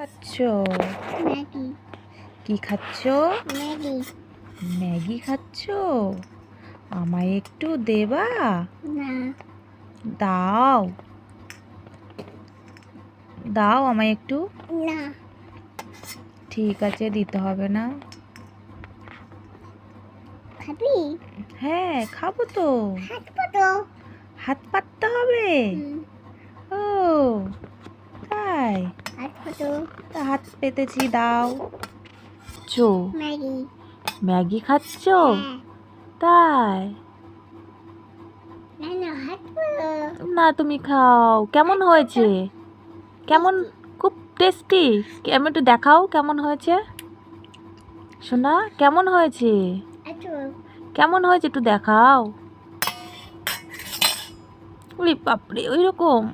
খাচ্ছ? ম্যাগি। কি খাচ্ছ? ম্যাগি। ম্যাগি খাচ্ছ? আমায় একটু দেবা? না। দাও দাও আমায় একটু। না। ঠিক আছে, দিতে হবে না। খাবি? হ্যাঁ, খাবো তো। হাত পাতো। হাত পাততে হবে? ও তাই? হাত পাতো। তা হাত পেতেছি, দাও। ম্যাগি। ম্যাগি খাচ্ছ? হ্যাঁ। তাই? না না, হাত পাতো। না, তুমি খাও। কেমন হয়েছে? কেমন? খুব টেস্টি? কেমন একটু দেখাও কেমন হয়েছে। সোনা, কেমন হয়েছে? আচ্ছা। কেমন হয়েছে একটু দেখাও। ওরে বাপরে, ওই রকম।